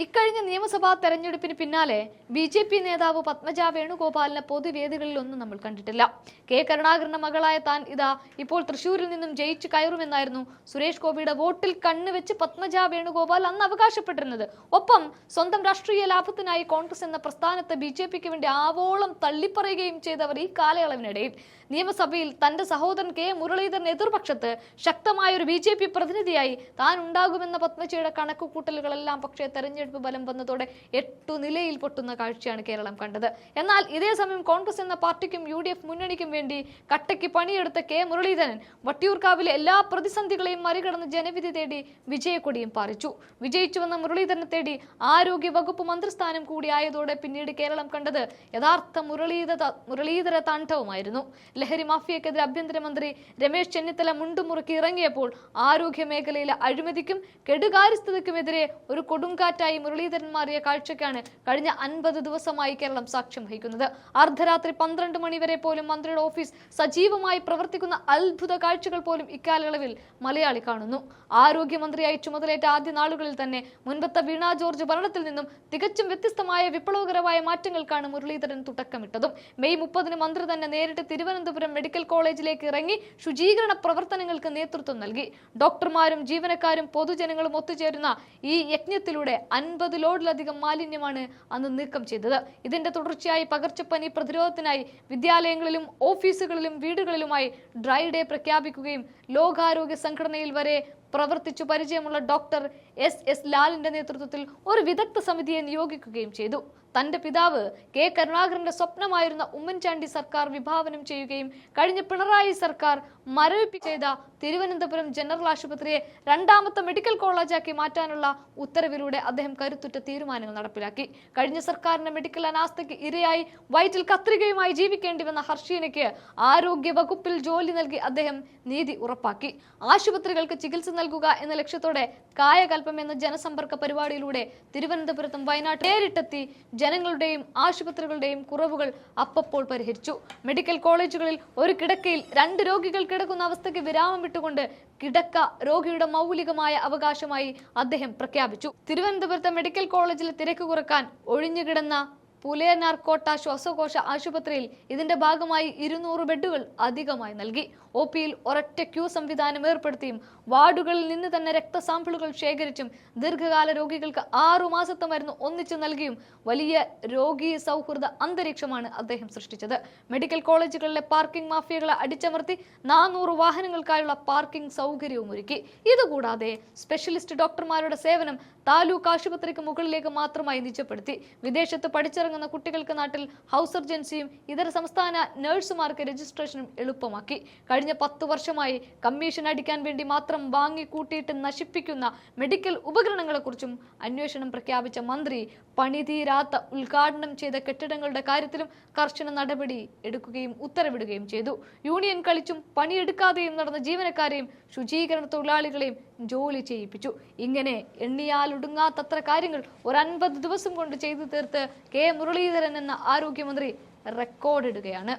ഇക്കഴിഞ്ഞ നിയമസഭാ തെരഞ്ഞെടുപ്പിന് പിന്നാലെ ബി.ജെ.പി. നേതാവ് പത്മജ വേണുഗോപാലിനെ പൊതുവേദികളിലൊന്നും നമ്മൾ കണ്ടിട്ടില്ല. കെ കരുണാകരന്റെ മകളായ താൻ ഇതാ ഇപ്പോൾ തൃശൂരിൽ നിന്നും ജയിച്ചു കയറുമെന്നായിരുന്നു സുരേഷ് ഗോപിയുടെ വോട്ടിൽ കണ്ണുവെച്ച് പത്മജ വേണുഗോപാൽ അന്ന് അവകാശപ്പെട്ടിരുന്നത്. ഒപ്പം സ്വന്തം രാഷ്ട്രീയ ലാഭത്തിനായി കോൺഗ്രസ് എന്ന പ്രസ്ഥാനത്തെ ബി.ജെ.പിക്ക് വേണ്ടി ആവോളം തള്ളിപ്പറയുകയും ചെയ്തവർ ഈ കാലയളവിനിടയിൽ നിയമസഭയിൽ തന്റെ സഹോദരൻ കെ മുരളീധരൻ എതിർപക്ഷത്ത് ശക്തമായ ഒരു ബി.ജെ.പി. പ്രതിനിധിയായി താൻ ഉണ്ടാകുമെന്ന പത്മജയുടെ കണക്കുകൂട്ടലുകളെല്ലാം പക്ഷേ തെരഞ്ഞെടുപ്പ് ഫലം വന്നതോടെ 8 നിലയിൽ പൊട്ടുന്ന കാഴ്ചയാണ് കേരളം കണ്ടത്. എന്നാൽ ഇതേ സമയം കോൺഗ്രസ് എന്ന പാർട്ടിക്കും UDF മുന്നണിക്കും വേണ്ടി കട്ടയ്ക്ക് പണിയെടുത്ത കെ മുരളീധരൻ വട്ടിയൂർക്കാവിലെ എല്ലാ പ്രതിസന്ധികളെയും മറികടന്ന് ജനവിധി തേടി വിജയക്കൊടിയും പാറിച്ചു. വിജയിച്ചുവെന്ന മുരളീധരനെ തേടി ആരോഗ്യ വകുപ്പ് മന്ത്രിസ്ഥാനം കൂടിയായതോടെ പിന്നീട് കേരളം കണ്ടത് യഥാർത്ഥ മുരളീധര താണ്ഡവമായിരുന്നു. ലഹരി മാഫിയക്കെതിരെ ആഭ്യന്തരമന്ത്രി രമേശ് ചെന്നിത്തല മുണ്ടുമുറുക്കി ഇറങ്ങിയപ്പോൾ ആരോഗ്യ മേഖലയിലെ അഴിമതിക്കും കെടുകാര്യസ്ഥതയ്ക്കുമെതിരെ ഒരു കൊടുങ്കാറ്റായി മുരളീധരൻ മാറിയ കാഴ്ചയ്ക്കാണ് കഴിഞ്ഞ 50 ദിവസമായി കേരളം സാക്ഷ്യം വഹിക്കുന്നത്. അർദ്ധരാത്രി 12 മണി വരെ പോലും മന്ത്രിയുടെ ഓഫീസ് സജീവമായി പ്രവർത്തിക്കുന്ന അത്ഭുത കാഴ്ചകൾ പോലും ഇക്കാലയളവിൽ മലയാളി കാണുന്നു. ആരോഗ്യമന്ത്രിയായി ചുമതലയേറ്റ ആദ്യ നാളുകളിൽ തന്നെ മുൻപത്തെ വീണ ജോർജ് ഭരണത്തിൽ നിന്നും തികച്ചും വ്യത്യസ്തമായ വിപ്ലവകരമായ മാറ്റങ്ങൾക്കാണ് മുരളീധരൻ തുടക്കമിട്ടതും. മെയ് 30-ന് മന്ത്രി തന്നെ നേരിട്ട് തിരുവനന്തപുരം മെഡിക്കൽ കോളേജിലേക്ക് ഇറങ്ങി ശുചീകരണ പ്രവർത്തനങ്ങൾക്ക് നേതൃത്വം നൽകി. ഡോക്ടർമാരും ജീവനക്കാരും പൊതുജനങ്ങളും ഒത്തുചേരുന്ന ഈ യജ്ഞത്തിലൂടെ 50 ലോഡിലധികം മാലിന്യമാണ് അന്ന് നീക്കം ചെയ്തത്. ഇതിന്റെ തുടർച്ചയായി പകർച്ചപ്പനി പ്രതിരോധത്തിനായി വിദ്യാലയങ്ങളിലും ഓഫീസുകളിലും വീടുകളിലുമായി ഡ്രൈ ഡേ പ്രഖ്യാപിക്കുകയും ലോകാരോഗ്യ സംഘടനയിൽ വരെ പ്രവർത്തിച്ചു പരിചയമുള്ള ഡോക്ടർ S.S. ലാലിന്റെ നേതൃത്വത്തിൽ ഒരു വിദഗ്ധ സമിതിയെ നിയോഗിക്കുകയും ചെയ്തു. തന്റെ പിതാവ് കെ കരുണാകരന്റെ സ്വപ്നമായിരുന്ന ഉമ്മൻചാണ്ടി സർക്കാർ വിഭാവനം ചെയ്യുകയും കഴിഞ്ഞ പിണറായി സർക്കാർ മരവിപ്പ് ചെയ്ത തിരുവനന്തപുരം ജനറൽ ആശുപത്രിയെ 2ാമത്തെ മെഡിക്കൽ കോളേജാക്കി മാറ്റാനുള്ള ഉത്തരവിലൂടെ അദ്ദേഹം കരുത്തുറ്റ തീരുമാനങ്ങൾ നടപ്പിലാക്കി. കഴിഞ്ഞ സർക്കാരിന്റെ മെഡിക്കൽ അനാസ്ഥയ്ക്ക് ഇരയായി വയറ്റിൽ കത്രികയുമായി ജീവിക്കേണ്ടി വന്ന ഹർഷീനയ്ക്ക് ആരോഗ്യ വകുപ്പിൽ ജോലി നൽകി അദ്ദേഹം നീതി ഉറപ്പാക്കി. ആശുപത്രികൾക്ക് ചികിത്സ നൽകുക എന്ന ലക്ഷ്യത്തോടെ കായകൽപ്പം എന്ന ജനസമ്പർക്ക പരിപാടിയിലൂടെ തിരുവനന്തപുരത്തും വയനാട്ടിൽ നേരിട്ടെത്തി ജനങ്ങളുടെയും ആശുപത്രികളുടെയും കുറവുകൾ അപ്പപ്പോൾ പരിഹരിച്ചു. മെഡിക്കൽ കോളേജുകളിൽ ഒരു കിടക്കയിൽ 2 രോഗികൾ കിടക്കുന്ന അവസ്ഥയ്ക്ക് വിരാമം വിട്ടുകൊണ്ട് കിടക്ക രോഗിയുടെ മൗലികമായ അവകാശമായി അദ്ദേഹം പ്രഖ്യാപിച്ചു. തിരുവനന്തപുരത്തെ മെഡിക്കൽ കോളേജിൽ തിരക്ക് കുറക്കാൻ ഒഴിഞ്ഞുകിടന്ന പുലയനാർക്കോട്ട ശ്വാസകോശ ആശുപത്രിയിൽ ഇതിന്റെ ഭാഗമായി 200 ബെഡുകൾ അധികമായി നൽകി. OPയിൽ ഒരൊറ്റ ക്യൂ സംവിധാനം ഏർപ്പെടുത്തിയും വാർഡുകളിൽ നിന്ന് തന്നെ രക്തസാമ്പിളുകൾ ശേഖരിച്ചും ദീർഘകാല രോഗികൾക്ക് 6 മാസത്തെ മരുന്ന് ഒന്നിച്ചു നൽകിയും വലിയ രോഗി സൗഹൃദ അന്തരീക്ഷമാണ് അദ്ദേഹം സൃഷ്ടിച്ചത്. മെഡിക്കൽ കോളേജുകളിലെ പാർക്കിംഗ് മാഫിയകളെ അടിച്ചമർത്തി 400 വാഹനങ്ങൾക്കായുള്ള പാർക്കിംഗ് സൗകര്യവും ഒരുക്കി. ഇതുകൂടാതെ സ്പെഷ്യലിസ്റ്റ് ഡോക്ടർമാരുടെ സേവനം താലൂക്ക് ആശുപത്രിക്ക് മുകളിലേക്ക് മാത്രമായി നിജപ്പെടുത്തി. വിദേശത്ത് പഠിച്ചിറങ്ങുന്ന കുട്ടികൾക്ക് നാട്ടിൽ ഹൗസ് സർജൻസിയും ഇതര സംസ്ഥാന നഴ്സുമാർക്ക് രജിസ്ട്രേഷനും എളുപ്പമാക്കി. കഴിഞ്ഞ 10 വർഷമായി കമ്മീഷൻ അടിക്കാൻ വേണ്ടി മാത്രം വാങ്ങിക്കൂട്ടിയിട്ട് നശിപ്പിക്കുന്ന മെഡിക്കൽ ഉപകരണങ്ങളെക്കുറിച്ചും അന്വേഷണം പ്രഖ്യാപിച്ച മന്ത്രി പണിതീരാത്ത ഉദ്ഘാടനം ചെയ്ത കെട്ടിടങ്ങളുടെ കാര്യത്തിലും കർശന നടപടി എടുക്കുകയും ഉത്തരവിടുകയും ചെയ്തു. യൂണിയൻ കളിച്ചും പണിയെടുക്കാതെയും നടന്ന ജീവനക്കാരെയും ശുചീകരണ തൊഴിലാളികളെയും ജോലി ചെയ്യിപ്പിച്ചു. ഇങ്ങനെ എണ്ണിയാലൊടുങ്ങാത്തത്ര കാര്യങ്ങൾ ഒരു 50 ദിവസം കൊണ്ട് ചെയ്തു തീർത്ത് കെ മുരളീധരൻ എന്ന ആരോഗ്യമന്ത്രി റെക്കോർഡിടുകയാണ്.